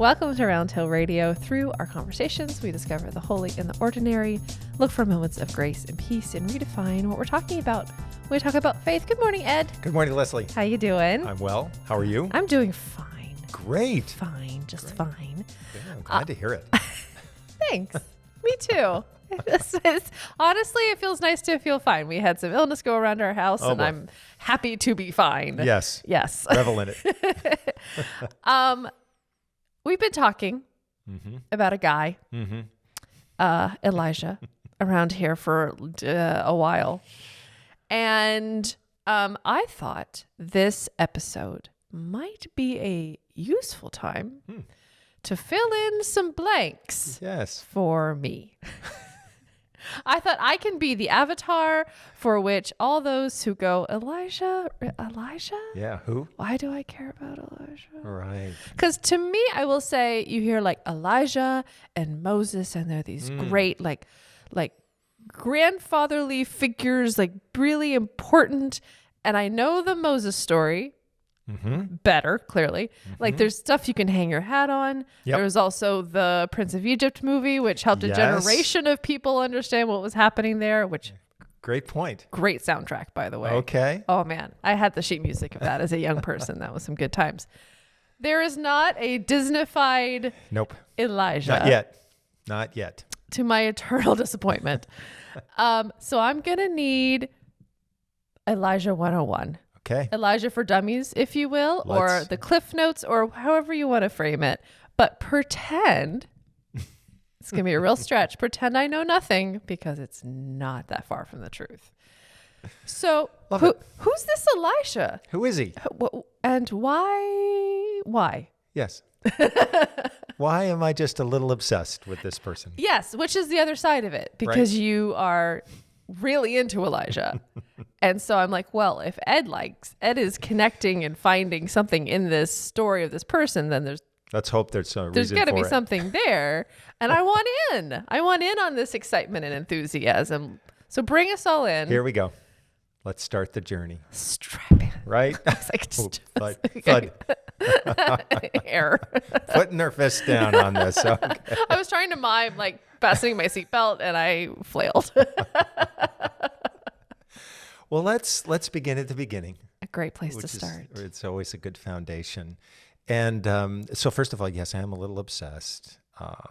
Welcome to Roundhill Radio. Through our conversations, we discover the holy and the ordinary, look for moments of grace and peace, and redefine what we're talking about. We talk about faith. Good morning, Ed. Good morning, Leslie. How you doing? I'm well. How are you? I'm doing fine. Great. Fine, just fine. Yeah, I'm glad to hear it. Thanks. Me too. Honestly, it feels nice to feel fine. We had some illness go around our house, and boy. I'm happy to be fine. Yes. Yes. Revel in it. We've been talking about a guy, Elijah, around here for a while. And I thought this episode might be a useful time to fill in some blanks Yes. for me. I thought I can be the avatar for which all those who go, Elijah? Yeah. Who? Why do I care about Elijah? Right. Because to me, I will say, you hear like Elijah and Moses, and they're these great, like grandfatherly figures, like really important. And I know the Moses story better, clearly. Like there's stuff you can hang your hat on. Yep. There was also the Prince of Egypt movie, which helped a generation of people understand what was happening there, which Great point. great soundtrack, by the way. Okay. Oh man, I had the sheet music of that as a young person. That was some good times. There is not a Disneyfied Nope. Elijah. Not yet. Not yet. To my eternal disappointment. So I'm going to need Elijah 101. Okay. Elijah for Dummies, if you will, or the Cliff Notes, or however you want to frame it. But pretend, it's going to be a real stretch, pretend I know nothing, because it's not that far from the truth. So who's this Elisha? Who is he? And why? Yes. Why am I just a little obsessed with this person? Yes, which is the other side of it, because you are really into Elijah. And so I'm like, well, if Ed is connecting and finding something in this story of this person, then Let's hope there's a reason there's got to for be it. something there. And I want in. I want in on this excitement and enthusiasm. So bring us all in. Here we go. Let's start the journey. Strap in. Right? I was like, Thud. Error. Putting their fist down on this. Okay. I was trying to mime like fastening my seatbelt, and I flailed. Well, let's begin at the beginning. A great place to start. It's always a good foundation. And so first of all, yes, I am a little obsessed,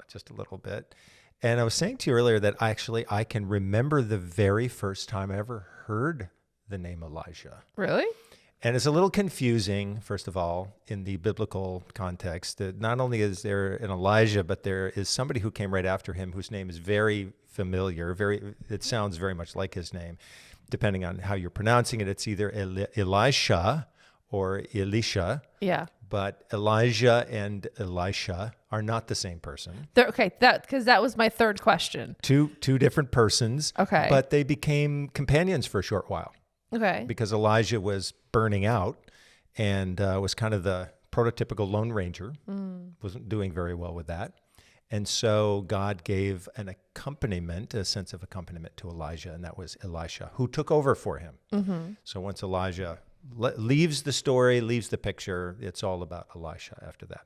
just a little bit. And I was saying to you earlier that I can remember the very first time I ever heard the name Elijah. Really? And it's a little confusing, first of all, in the biblical context, that not only is there an Elijah, but there is somebody who came right after him whose name is very familiar. It sounds very much like his name. Depending on how you're pronouncing it, it's either Elisha or Elisha. Yeah. But Elijah and Elisha are not the same person. Because that was my third question. Two different persons. Okay. But they became companions for a short while. Okay. Because Elijah was burning out and was kind of the prototypical Lone Ranger. Wasn't doing very well with that. And so God gave a sense of accompaniment to Elijah, and that was Elisha, who took over for him. So once Elijah leaves the story, leaves the picture, it's all about Elisha after that.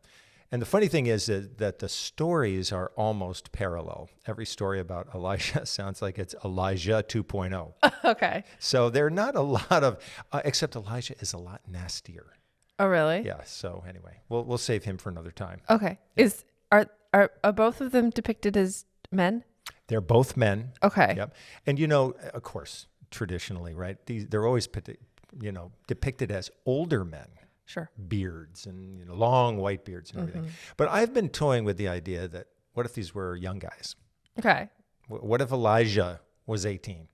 And the funny thing is that the stories are almost parallel. Every story about Elisha sounds like it's Elijah 2.0. Okay. So there are not a lot of, except Elijah is a lot nastier. Oh, really? Yeah. So anyway, we'll save him for another time. Okay. Are both of them depicted as men? They're both men. Okay. Yep. And of course, traditionally, right? They're always depicted as older men. Sure. Beards and long white beards and everything. But I've been toying with the idea that what if these were young guys? Okay. What if Elijah was 18?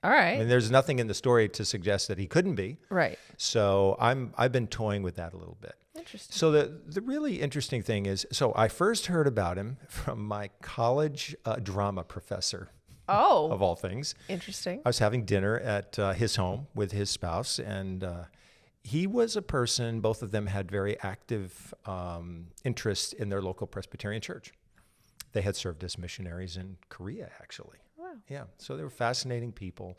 All right. I mean, there's nothing in the story to suggest that he couldn't be. Right. So I've been toying with that a little bit. Interesting. So the really interesting thing is, so I first heard about him from my college drama professor. Oh. Of all things. Interesting. I was having dinner at his home with his spouse, and he was a person, both of them had very active interest in their local Presbyterian church. They had served as missionaries in Korea, actually. Wow. Yeah, so they were fascinating people.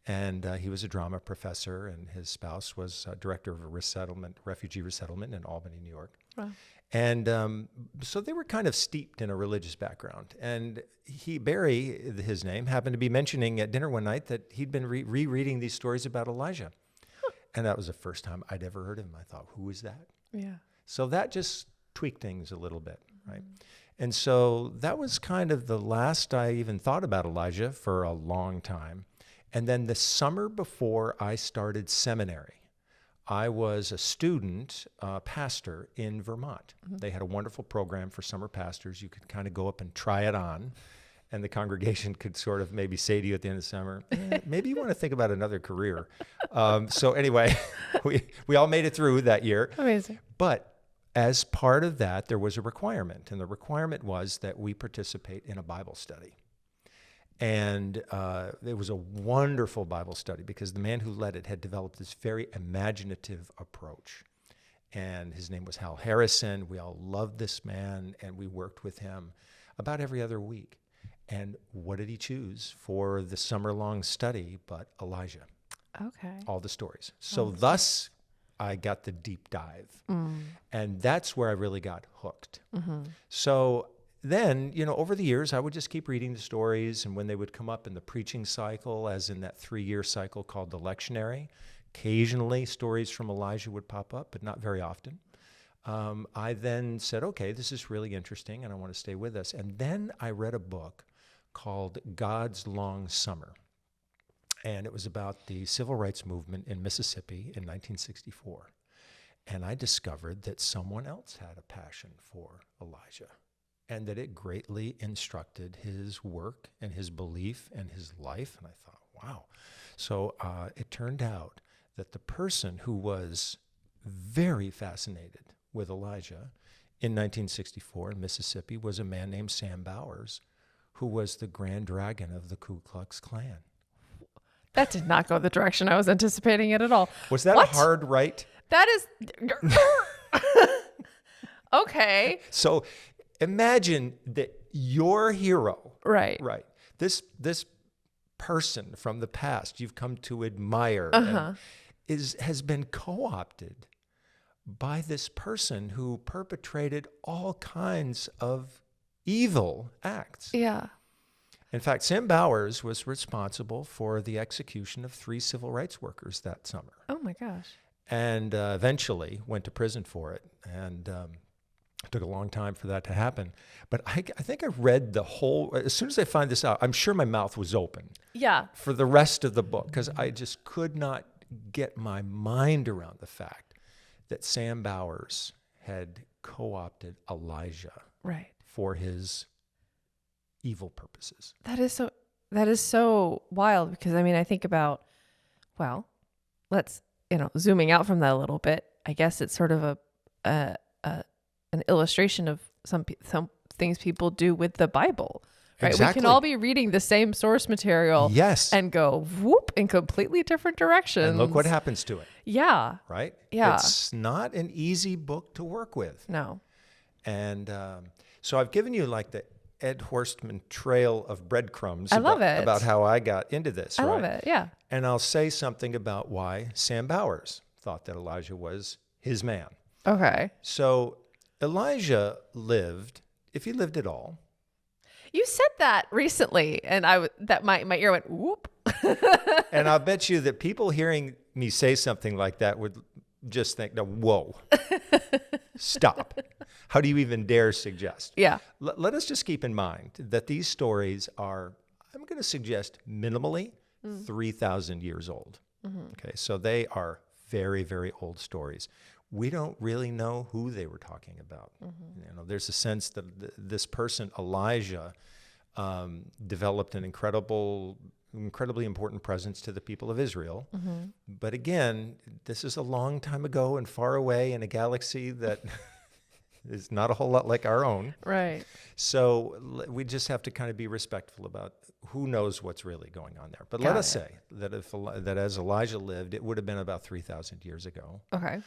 And he was a drama professor, and his spouse was director of a refugee resettlement in Albany, New York. Wow. And so they were kind of steeped in a religious background. And Barry, his name, happened to be mentioning at dinner one night that he'd been rereading these stories about Elijah. And that was the first time I'd ever heard of him. I thought, who is that? Yeah. So that just tweaked things a little bit, right? And so that was kind of the last I even thought about Elijah for a long time. And then the summer before I started seminary, I was a student pastor in Vermont. They had a wonderful program for summer pastors. You could kind of go up and try it on, and the congregation could sort of maybe say to you at the end of the summer, maybe you want to think about another career. So anyway, we all made it through that year. Amazing. But as part of that, there was a requirement, and the requirement was that we participate in a Bible study. And it was a wonderful Bible study because the man who led it had developed this very imaginative approach. And his name was Hal Harrison. We all loved this man, and we worked with him about every other week. And what did he choose for the summer-long study but Elijah? Okay. All the stories. So thus, I got the deep dive. And that's where I really got hooked. So then, over the years, I would just keep reading the stories, and when they would come up in the preaching cycle, as in that 3-year cycle called the lectionary, occasionally stories from Elijah would pop up, but not very often. I then said, okay, this is really interesting, and I want to stay with this. And then I read a book called God's Long Summer, and it was about the civil rights movement in Mississippi in 1964. And I discovered that someone else had a passion for Elijah, and that it greatly instructed his work and his belief and his life. And I thought, wow. So it turned out that the person who was very fascinated with Elijah in 1964 in Mississippi was a man named Sam Bowers, who was the Grand Dragon of the Ku Klux Klan. That did not go the direction I was anticipating it at all. Was that What? a hard right? That is... Okay. So imagine that your hero, Right. this person from the past you've come to admire has been co-opted by this person who perpetrated all kinds of evil acts. Yeah. In fact, Sam Bowers was responsible for the execution of 3 civil rights workers that summer, Oh my gosh. and eventually went to prison for it. And it took a long time for that to happen. But I think I read the whole, as soon as I find this out, I'm sure my mouth was open Yeah. for the rest of the book, because I just could not get my mind around the fact that Sam Bowers had co-opted Elijah Right. for his evil purposes. That is so wild, because I think about, well, let's, zooming out from that a little bit, I guess it's sort of an illustration of some things people do with the Bible, right? Exactly. We can all be reading the same source material, Yes. and go whoop in completely different directions. And look what happens to it, Yeah. right? Yeah. It's not an easy book to work with. No. And so I've given you like the Ed Horstman trail of breadcrumbs I love it. about how I got into this. I right? love it. Yeah. And I'll say something about why Sam Bowers thought that Elijah was his man. Okay. So Elijah lived, if he lived at all. You said that recently, and that my ear went whoop. And I'll bet you that people hearing me say something like that would just think, no, whoa, stop. How do you even dare suggest? Yeah. Let us just keep in mind that these stories are, I'm going to suggest minimally 3,000 years old. Okay, so they are very, very old stories. We don't really know who they were talking about. There's a sense that this person, Elijah, developed an incredibly important presence to the people of Israel. But again, this is a long time ago and far away in a galaxy that is not a whole lot like our own. Right. So we just have to kind of be respectful about who knows what's really going on there. But let us say that as Elijah lived, it would have been about 3,000 years ago. Okay.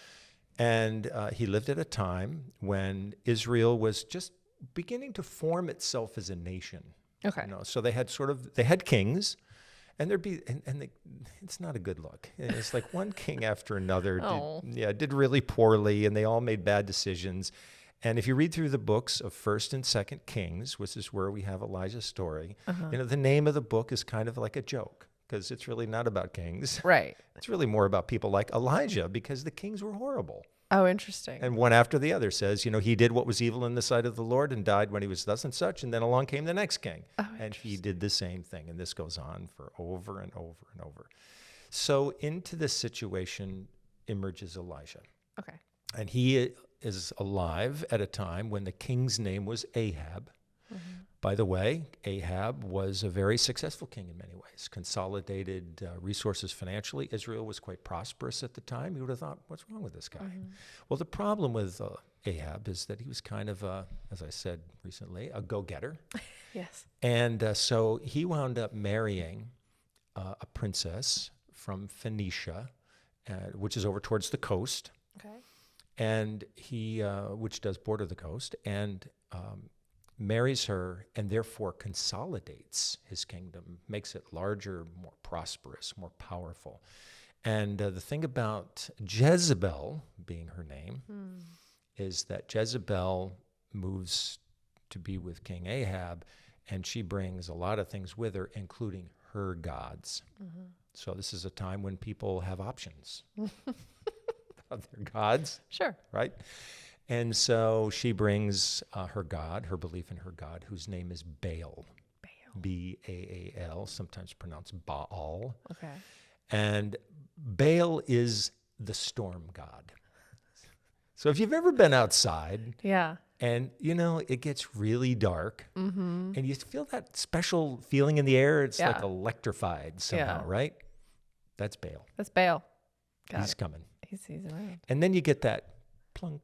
And he lived at a time when Israel was just beginning to form itself as a nation. Okay. So they had kings, And it's not a good look. It's like one king after another did really poorly, and they all made bad decisions. And if you read through the books of 1st and 2nd Kings, which is where we have Elijah's story, the name of the book is kind of like a joke because it's really not about kings. Right. It's really more about people like Elijah because the kings were horrible. Oh, interesting. And one after the other says, he did what was evil in the sight of the Lord and died when he was thus and such. And then along came the next king. Oh, and he did the same thing. And this goes on for over and over and over. So into this situation emerges Elijah. Okay. And he is alive at a time when the king's name was Ahab. By the way, Ahab was a very successful king in many ways, consolidated resources financially. Israel was quite prosperous at the time. You would have thought, what's wrong with this guy? Well, the problem with Ahab is that he was kind of, as I said recently, a go-getter. Yes. And so he wound up marrying a princess from Phoenicia, which is over towards the coast. Okay. And he, which does border the coast, and marries her and therefore consolidates his kingdom, makes it larger, more prosperous, more powerful. And the thing about Jezebel being her name is that Jezebel moves to be with King Ahab, and she brings a lot of things with her, including her gods. So this is a time when people have options of their gods. Sure. Right? And so she brings her god, her belief in her god, whose name is Baal. B-A-A-L, sometimes pronounced Baal. Okay. And Baal is the storm god. So if you've ever been outside, and it gets really dark, and you feel that special feeling in the air, it's like electrified somehow, right? That's Baal. That's Baal. He's coming. He's around. And then you get that plunk,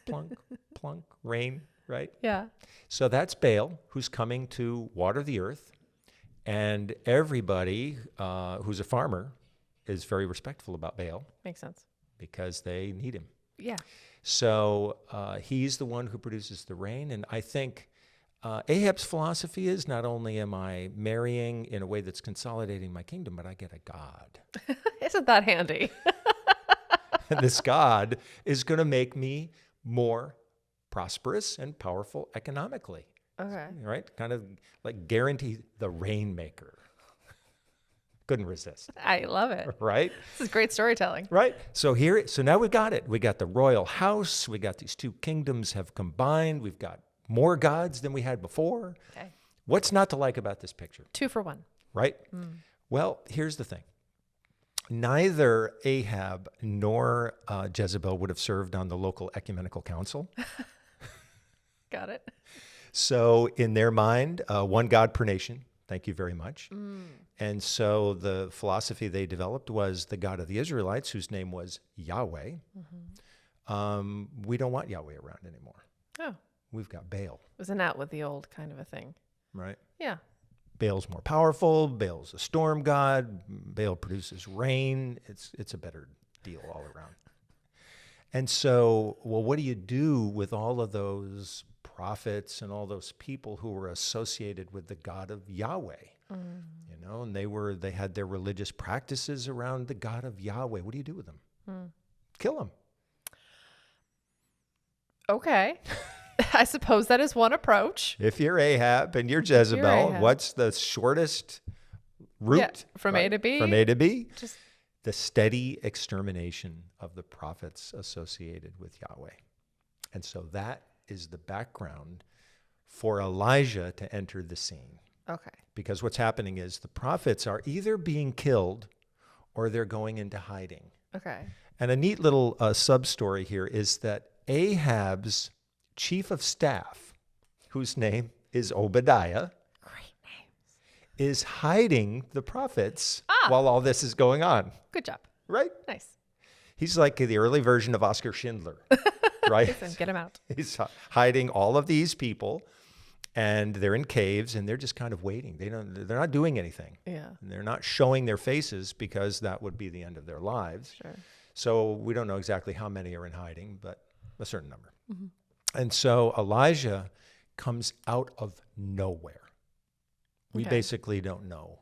plunk, plunk, rain, right? Yeah. So that's Baal, who's coming to water the earth. And everybody who's a farmer is very respectful about Baal. Makes sense. Because they need him. Yeah. So he's the one who produces the rain. And I think Ahab's philosophy is not only am I marrying in a way that's consolidating my kingdom, but I get a god. Isn't that handy? And this god is going to make me more prosperous and powerful economically. Okay. Right? Kind of like guarantee the rainmaker. Couldn't resist. I love it. Right? This is great storytelling. Right? So now we've got it. We got the royal house. We got these two kingdoms have combined. We've got more gods than we had before. Okay. What's not to like about this picture? 2 for 1. Right? Well, here's the thing. Neither Ahab nor Jezebel would have served on the local ecumenical council. Got it. So in their mind, one God per nation. Thank you very much. And so the philosophy they developed was the God of the Israelites, whose name was Yahweh. We don't want Yahweh around anymore. Oh. We've got Baal. It was an out with the old kind of a thing. Right? Yeah. Baal's more powerful. Baal's a storm god. Baal produces rain. It's a better deal all around. And so, well, what do you do with all of those prophets and all those people who were associated with the God of Yahweh? And they had their religious practices around the God of Yahweh. What do you do with them? Kill them. Okay. I suppose that is one approach. If you're Ahab and you're Jezebel, what's the shortest route? From A to B? From A to B? Just the steady extermination of the prophets associated with Yahweh. And so that is the background for Elijah to enter the scene. Okay. Because what's happening is the prophets are either being killed or they're going into hiding. Okay. And a neat little sub-story here is that Ahab's chief of staff, whose name is Obadiah, great names, is hiding the prophets while all this is going on. Good job. Right? Nice. He's like the early version of Oscar Schindler, right? Listen, get him out. He's hiding all of these people, and they're in caves, and they're just kind of waiting. They're not doing anything. Yeah. And they're not showing their faces because that would be the end of their lives. Sure. So we don't know exactly how many are in hiding, but a certain number. And so Elijah comes out of nowhere. We basically don't know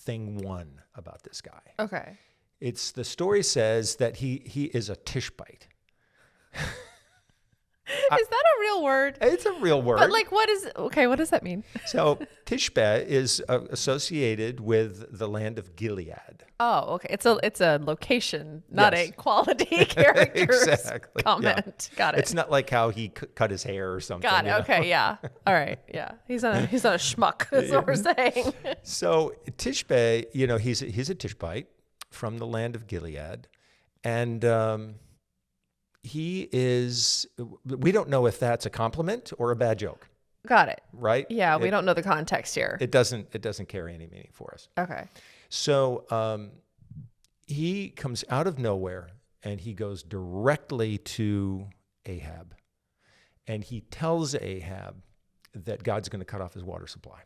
thing one about this guy. Okay. The story says that he is a Tishbite. Is that a real word? It's a real word. But like, what does that mean? So Tishbe is associated with the land of Gilead. Oh, okay. It's a location, not Yes. a quality character Exactly. comment. Yeah. Got it. It's not like how he cut his hair or something. Got it. you know? Okay. Yeah. All right. Yeah. He's not a schmuck. That's what we're saying. So Tishbe, he's a Tishbite from the land of Gilead, and we don't know if that's a compliment or a bad joke, Got it. right? Yeah. We don't know the context here. It doesn't carry any meaning for us. Okay. So he comes out of nowhere and he goes directly to Ahab, and he tells Ahab that God's going to cut off his water supply.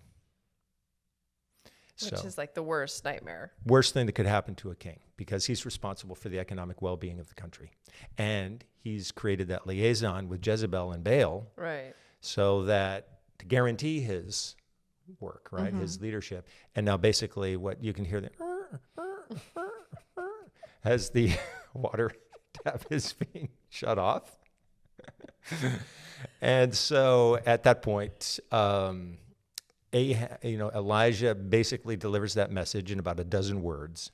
Which is like the worst nightmare. Worst thing that could happen to a king, because he's responsible for the economic well-being of the country. And he's created that liaison with Jezebel and Baal. Right. So that to guarantee his work, right, Mm-hmm. his leadership. And now basically what you can hear as the water tap is being shut off. And so at that point, Elijah basically delivers that message in about a dozen words,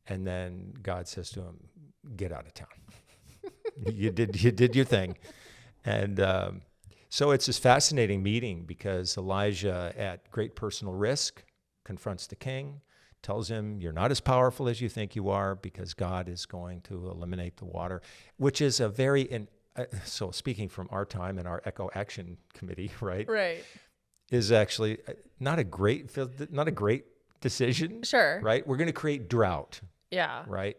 and then God says to him, "Get out of town. You did your thing." And so it's this fascinating meeting, because Elijah, at great personal risk, confronts the king, tells him, "You're not as powerful as you think you are, because God is going to eliminate the water," which is a very so speaking from our time in our Echo Action Committee, right? Right. Is actually not a great decision. Sure. Right? We're going to create drought, Yeah. right?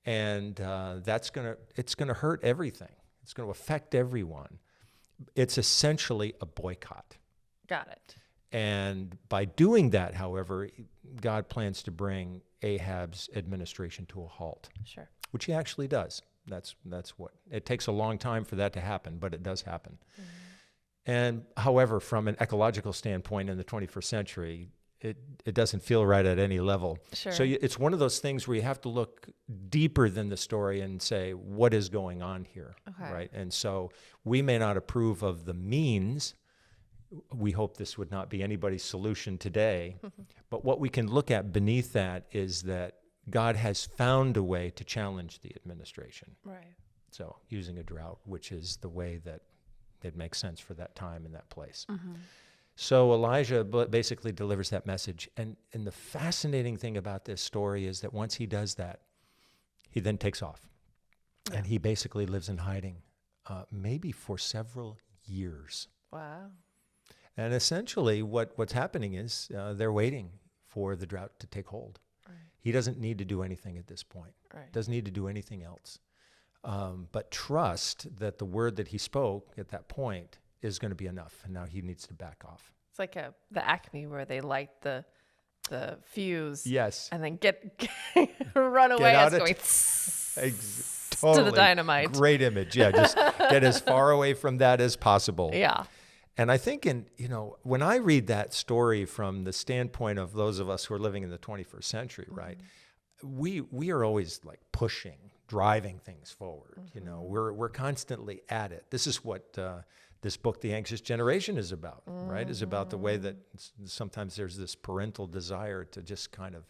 And it's going to hurt everything. It's going to affect everyone. It's essentially a boycott. Got it. And by doing that, however, God plans to bring Ahab's administration to a halt, Sure. which he actually does. That's what it takes a long time for that to happen, but it does happen. Mm-hmm. And however, from an ecological standpoint in the 21st century, it doesn't feel right at any level. Sure. So it's one of those things where you have to look deeper than the story and say, what is going on here, Okay. right? And so we may not approve of the means. We hope this would not be anybody's solution today. But what we can look at beneath that is that God has found a way to challenge the administration. Right. So using a drought, which is the way that it makes sense for that time and that place. Mm-hmm. So Elijah basically delivers that message. And the fascinating thing about this story is that once he does that, he then takes off. Yeah. And he basically lives in hiding, maybe for several years. Wow. And essentially what's happening is they're waiting for the drought to take hold. Right. He doesn't need to do anything at this point. Right. Doesn't need to do anything else. But trust that the word that he spoke at that point is going to be enough, and now he needs to back off. It's like the Acme where they light the fuse, yes, and then run away as going totally to the dynamite. Great image, yeah. Just get as far away from that as possible. Yeah. And I think when I read that story from the standpoint of those of us who are living in the 21st century, mm-hmm. right, we are always like pushing, driving things forward. Mm-hmm. We're constantly at it. This is what this book, The Anxious Generation, is about, mm-hmm. right? Is about the way that sometimes there's this parental desire to just kind of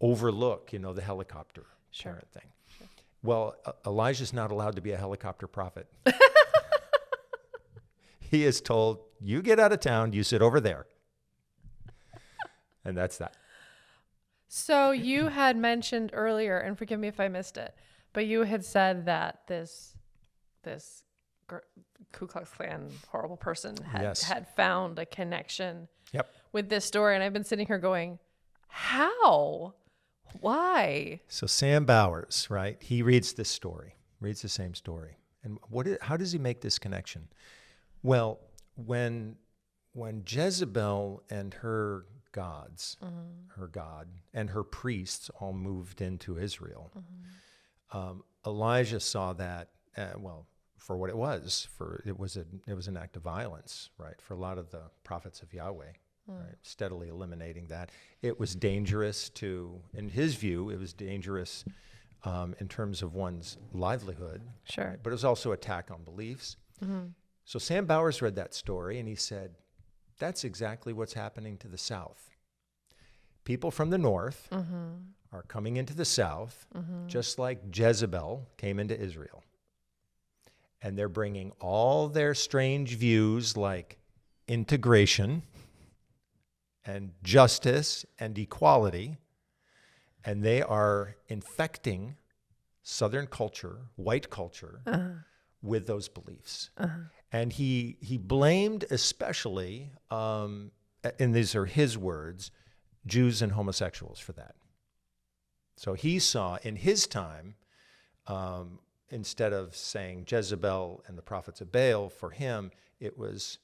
overlook, the helicopter sure. parent thing. Sure. Well, Elijah's not allowed to be a helicopter prophet. He is told, you get out of town, you sit over there. And that's that. So you had mentioned earlier, and forgive me if I missed it, but you had said that this Ku Klux Klan horrible person had found a connection with this story. And I've been sitting here going, how? Why? So Sam Bowers, right? He reads this story, reads the same story. And how does he make this connection? Well, when Jezebel and her gods, mm-hmm. her God, and her priests all moved into Israel, mm-hmm. Elijah saw that, for what it was. It was an act of violence, right? For a lot of the prophets of Yahweh, right? Steadily eliminating that. It was dangerous in his view, it was dangerous in terms of one's livelihood. Sure. Right? But it was also attack on beliefs. So Sam Bowers read that story and he said, that's exactly what's happening to the South. People from the North are coming into the South, just like Jezebel came into Israel. And they're bringing all their strange views like integration and justice and equality, and they are infecting Southern culture, white culture, with those beliefs. And he blamed especially, and these are his words, Jews and homosexuals for that. So he saw in his time, instead of saying Jezebel and the prophets of Baal, for him, it was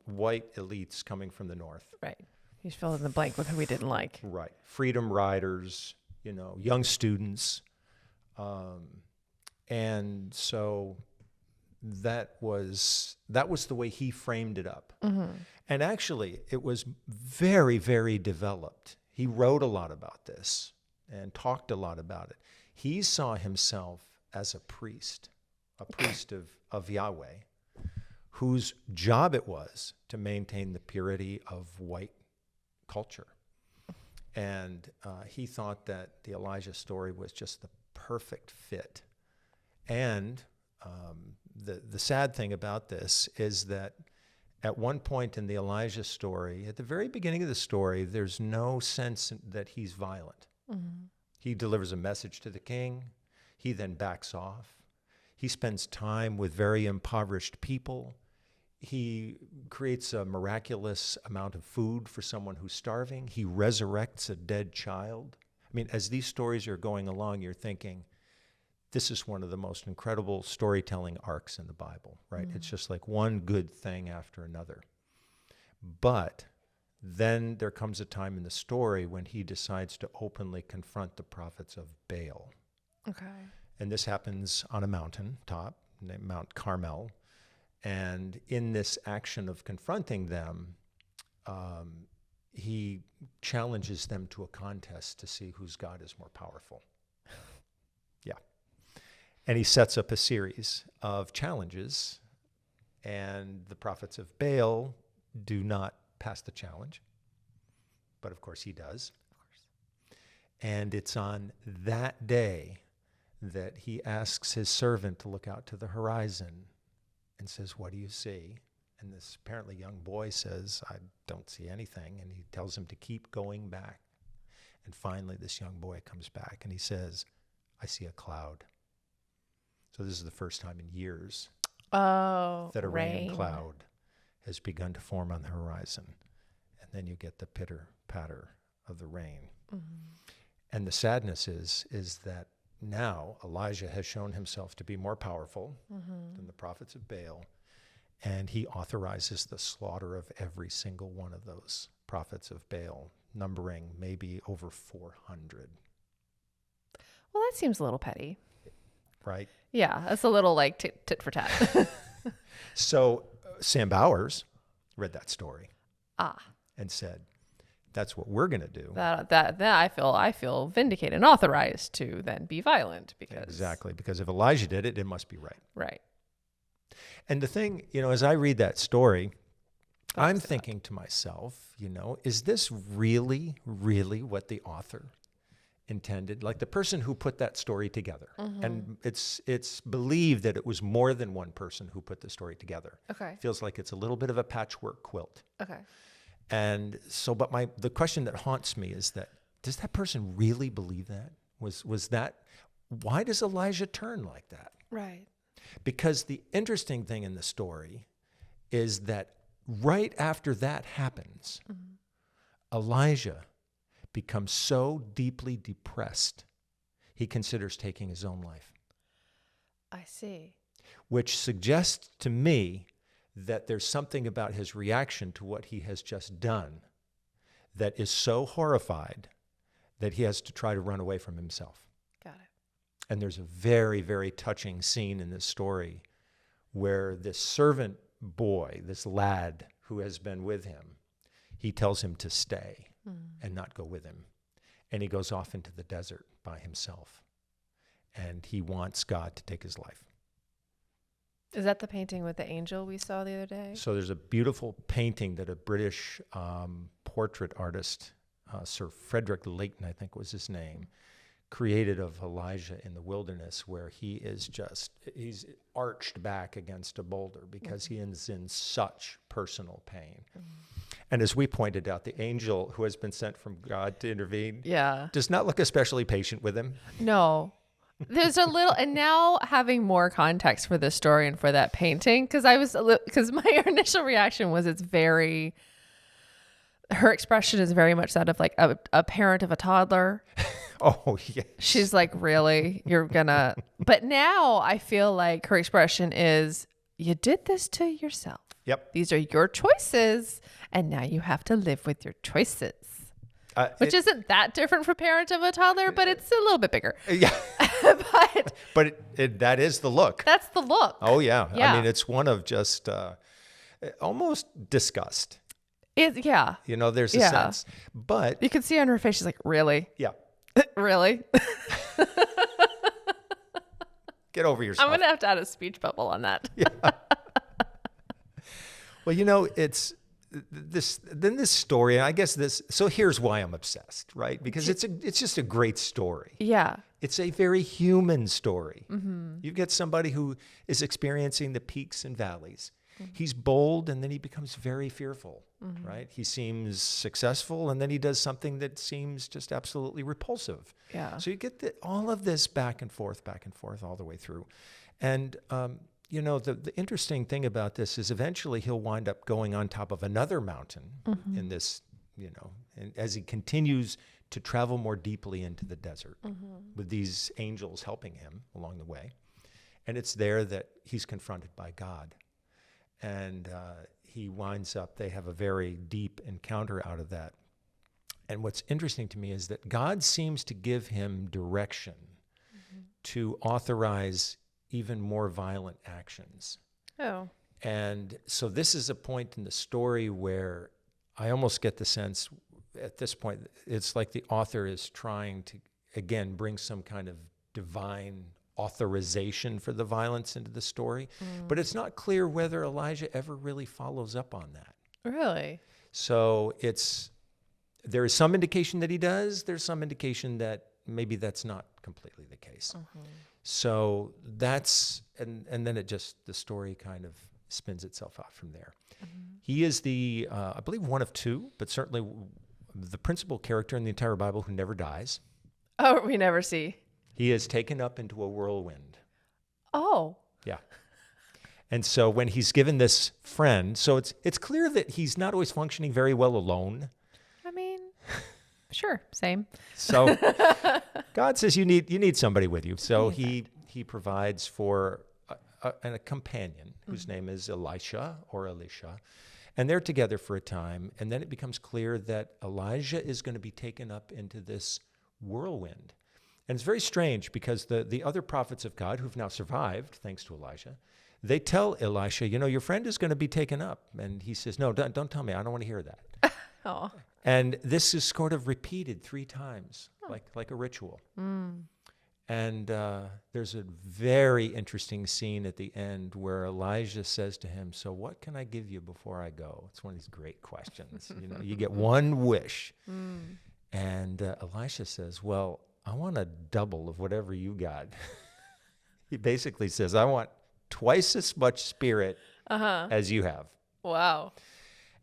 white elites coming from the North. Right. He's filled in the blank with who we didn't like. Right. Freedom riders, young students. And so that was the way he framed it up. And actually, it was very, very developed. He wrote a lot about this and talked a lot about it. He saw himself as a priest of Yahweh, whose job it was to maintain the purity of white culture. And he thought that the Elijah story was just the perfect fit. And the sad thing about this is that at one point in the Elijah story, at the very beginning of the story, there's no sense that he's violent. He delivers a message to the king. He then backs off. He spends time with very impoverished people. He creates a miraculous amount of food for someone who's starving. He resurrects a dead child. I mean, as these stories are going along, you're thinking, this is one of the most incredible storytelling arcs in the Bible, right? It's just like one good thing after another. But then there comes a time in the story when he decides to openly confront the prophets of Baal. Okay. And this happens on a mountain top named Mount Carmel. And in this action of confronting them, he challenges them to a contest to see whose God is more powerful. Yeah. And he sets up a series of challenges, and the prophets of Baal do not pass the challenge. But of course he does. Of course. And it's on that day that he asks his servant to look out to the horizon and says, what do you see? And this apparently young boy says, I don't see anything. And he tells him to keep going back. And finally, this young boy comes back and he says, I see a cloud. So this is the first time in years that a rain cloud has begun to form on the horizon. And then you get the pitter-patter of the rain. And the sadness is that now Elijah has shown himself to be more powerful than the prophets of Baal, and he authorizes the slaughter of every single one of those prophets of Baal, numbering maybe over 400. Well, that seems a little petty. Right? Yeah, that's a little like tit for tat. So Sam Bowers read that story and said, that's what we're going to do. That I feel vindicated and authorized to then be violent because if Elijah did it, it must be right. Right. And the thing, as I read that story, I'm thinking to myself, is this really, really what the author intended? Like the person who put that story together. And it's believed that it was more than one person who put the story together. Okay. Feels like it's a little bit of a patchwork quilt. Okay. And so, but the question that haunts me is that, does that person really believe that? Was that, why does Elijah turn like that? Right. Because the interesting thing in the story is that right after that happens, Elijah becomes so deeply depressed, he considers taking his own life. I see. Which suggests to me that there's something about his reaction to what he has just done that is so horrified that he has to try to run away from himself. Got it. And there's a very, very touching scene in this story where this servant boy, this lad who has been with him, he tells him to stay and not go with him. And he goes off into the desert by himself. And he wants God to take his life. Is that the painting with the angel we saw the other day? So there's a beautiful painting that a British portrait artist, Sir Frederick Leighton, I think was his name, created of Elijah in the wilderness, where he's arched back against a boulder because he is in such personal pain. And as we pointed out, the angel who has been sent from God to intervene does not look especially patient with him. No. There's a little, and now having more context for this story and for that painting, because my initial reaction was her expression is very much that of like a parent of a toddler. Oh, yes. She's like, really? You're gonna, but now I feel like her expression is, you did this to yourself. Yep. These are your choices, and now you have to live with your choices. Which isn't that different for parent of a toddler, but it's a little bit bigger. Yeah. but that is the look. That's the look. Oh, yeah. I mean, it's one of just almost disgust. Yeah. There's a sense. But you can see on her face, she's like, really? Yeah. Really? Get over yourself. I'm going to have to add a speech bubble on that. Yeah. Well, it's this story, and I guess so here's why I'm obsessed, right? Because it's just a great story. Yeah. It's a very human story. Mm-hmm. You get somebody who is experiencing the peaks and valleys. Mm-hmm. He's bold, and then he becomes very fearful, right? He seems successful, and then he does something that seems just absolutely repulsive. Yeah. So you get all of this back and forth, all the way through. And, the interesting thing about this is eventually he'll wind up going on top of another mountain in this, and as he continues to travel more deeply into the desert with these angels helping him along the way. And it's there that he's confronted by God. And he winds up, they have a very deep encounter out of that. And what's interesting to me is that God seems to give him direction to authorize even more violent actions. Oh. And so this is a point in the story where I almost get the sense at this point, it's like the author is trying to, again, bring some kind of divine authorization for the violence into the story. But it's not clear whether Elijah ever really follows up on that. Really? So there is some indication that he does. There's some indication that maybe that's not completely the case. So that's, and then the story kind of spins itself out from there. He is the, I believe, one of two, but certainly the principal character in the entire Bible who never dies. Oh, we never see. He is taken up into a whirlwind. Oh. Yeah. And so when he's given this friend, so it's clear that he's not always functioning very well alone. I mean, sure, same. So God says you need somebody with you. So he provides for a companion whose name is Elisha. And they're together for a time. And then it becomes clear that Elijah is going to be taken up into this whirlwind. And it's very strange because the other prophets of God who've now survived, thanks to Elijah, they tell Elisha, your friend is going to be taken up. And he says, no, don't tell me. I don't want to hear that. Oh. And this is sort of repeated 3 times, like a ritual. And there's a very interesting scene at the end where Elijah says to him, so what can I give you before I go? It's one of these great questions. You get one wish. And Elisha says, well, I want a double of whatever you got. He basically says, I want twice as much spirit as you have. Wow.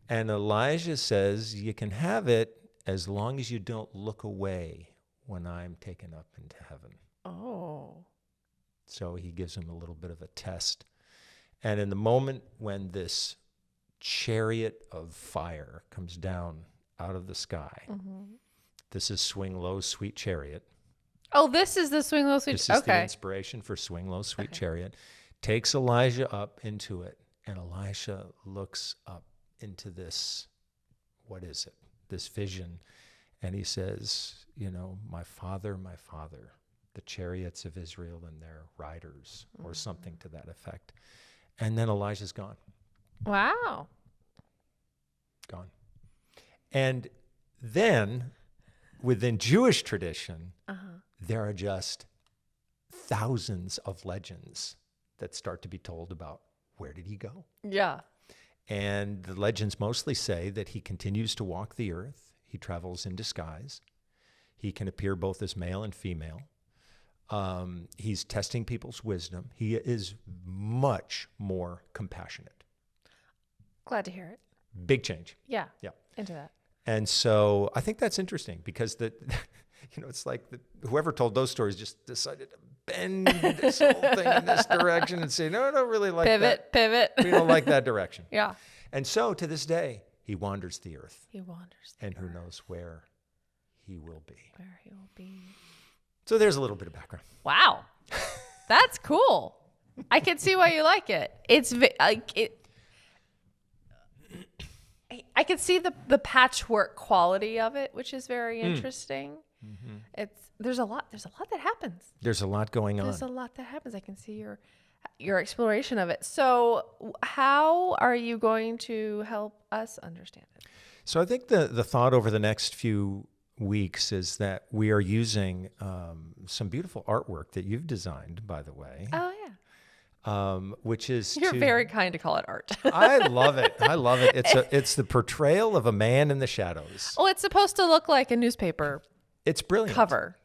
And Elijah says, you can have it as long as you don't look away when I'm taken up into heaven. Oh. So he gives him a little bit of a test. And in the moment when this chariot of fire comes down out of the sky, this is Swing Low, Sweet Chariot. Oh, this is the Swing Low, Sweet Chariot. This is the inspiration for Swing Low, Sweet Chariot. Takes Elijah up into it, and Elisha looks up into this, what is it, this vision, and he says, my father, the chariots of Israel and their riders, or something to that effect. And then Elijah's gone. Wow. Gone. And then within Jewish tradition, there are just thousands of legends that start to be told about where did he go? Yeah. And the legends mostly say that he continues to walk the earth. He travels in disguise. He can appear both as male and female. He's testing people's wisdom. He is much more compassionate. Glad to hear it. Big change. Yeah. Yeah. Into that. And so I think that's interesting because it's like whoever told those stories just decided to bend this whole thing in this direction and say, no, I don't really like that. Pivot. We don't like that direction. Yeah. And so to this day, he wanders the earth. And who earth. knows where he will be. Where he will be. So there's a little bit of background. Wow. That's cool. I can see why you like it. I can see the patchwork quality of it, which is very interesting. Mm-hmm. There's a lot that happens. There's a lot going on. There's a lot that happens. I can see your exploration of it. So how are you going to help us understand it? So I think the thought over the next few weeks is that we are using some beautiful artwork that you've designed, by the way. Oh, yeah. Which is You're very kind to call it art. I love it. It's the portrayal of a man in the shadows. Well, it's supposed to look like a newspaper. It's brilliant. Cover.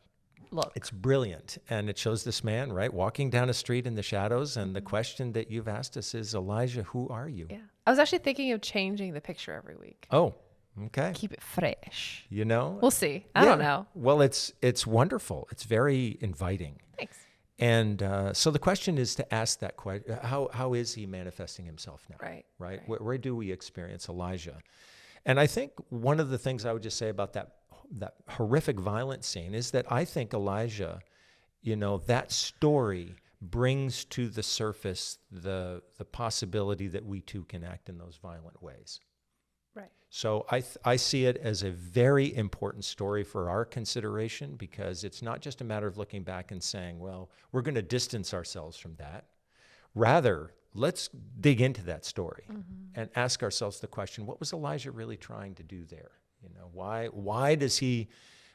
Look. It's brilliant. And it shows this man, right, walking down a street in the shadows. And the question that you've asked us is, Elijah, who are you? Yeah. I was actually thinking of changing the picture every week. Oh, okay. Keep it fresh. You know? We'll see. I don't know. Well, it's wonderful. It's very inviting. Thanks. And so the question is to ask that question, how is he manifesting himself now? Right? Where do we experience Elijah? And I think one of the things I would just say about that horrific violent scene is that I think Elijah, that story brings to the surface the possibility that we too can act in those violent ways. Right. So I see it as a very important story for our consideration because it's not just a matter of looking back and saying, well, we're going to distance ourselves from that. Rather, let's dig into that story and ask ourselves the question, what was Elijah really trying to do there? Why does he,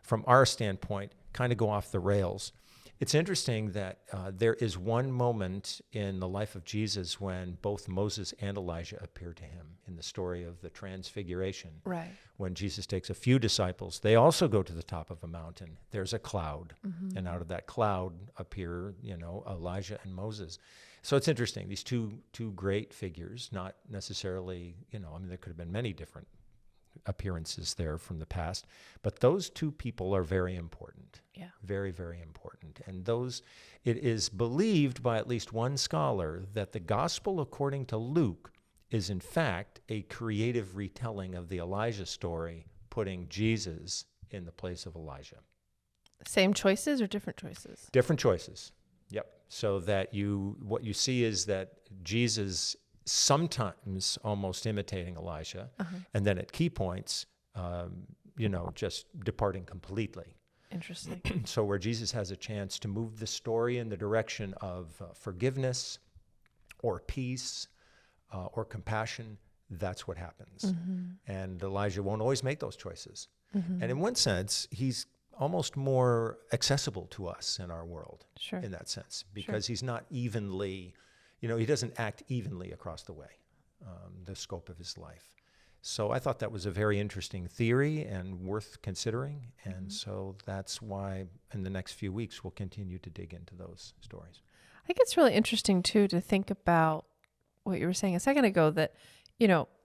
from our standpoint, kind of go off the rails? It's interesting that there is one moment in the life of Jesus when both Moses and Elijah appear to him in the story of the Transfiguration. Right. When Jesus takes a few disciples, they also go to the top of a mountain. There's a cloud, and out of that cloud appear, Elijah and Moses. So it's interesting. These two great figures, not necessarily, there could have been many different appearances there from the past, but those two people are very important. Yeah. Very, very important. And it is believed by at least one scholar that the gospel according to Luke is in fact a creative retelling of the Elijah story, putting Jesus in the place of Elijah. Same choices or different choices? Different choices. Yep. So that what you see is that Jesus sometimes almost imitating Elijah, and then at key points, just departing completely. Interesting. So where Jesus has a chance to move the story in the direction of forgiveness or peace or compassion, that's what happens. And Elijah won't always make those choices. And in one sense, he's almost more accessible to us in our world in that sense, because he's not evenly, he doesn't act evenly across the way, the scope of his life. So I thought that was a very interesting theory and worth considering. And so that's why in the next few weeks, we'll continue to dig into those stories. I think it's really interesting too, to think about what you were saying a second ago, that,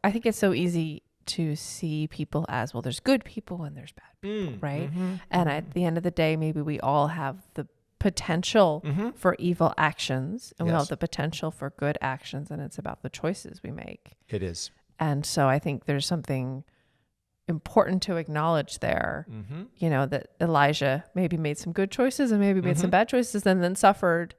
I think it's so easy to see people as, well, there's good people and there's bad people, right? And at the end of the day, maybe we all have the potential for evil actions, and we all have the potential for good actions, and it's about the choices we make. It is. And so I think there's something important to acknowledge there, that Elijah maybe made some good choices and maybe made some bad choices, and then suffered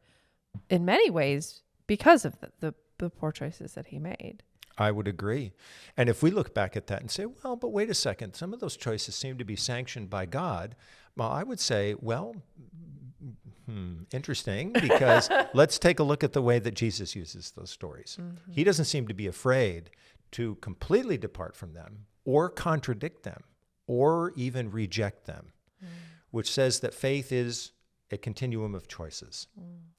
in many ways because of the poor choices that he made. I would agree. And if we look back at that and say, well, but wait a second, some of those choices seem to be sanctioned by God. Well, I would say, well, interesting, because let's take a look at the way that Jesus uses those stories. He doesn't seem to be afraid to completely depart from them or contradict them or even reject them, which says that faith is a continuum of choices,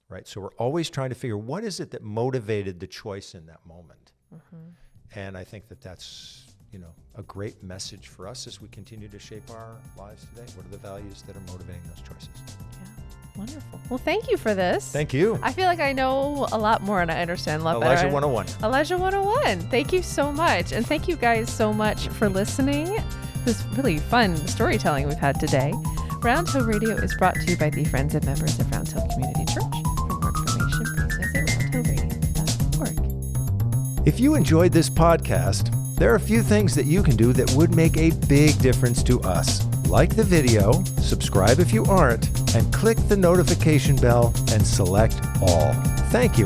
right? So we're always trying to figure, what is it that motivated the choice in that moment? And I think that that's, a great message for us as we continue to shape our lives today. What are the values that are motivating those choices? Yeah, wonderful. Well, thank you for this. Thank you. I feel like I know a lot more and I understand a lot better. Elijah 101. Elijah 101. Thank you so much. And thank you guys so much for listening. This really fun storytelling we've had today. Round Hill Radio is brought to you by the friends and members of Round Hill Community Church. For more information, please visit roundhillradio.org. If you enjoyed this podcast, there are a few things that you can do that would make a big difference to us. Like the video, subscribe if you aren't, and click the notification bell and select all. Thank you.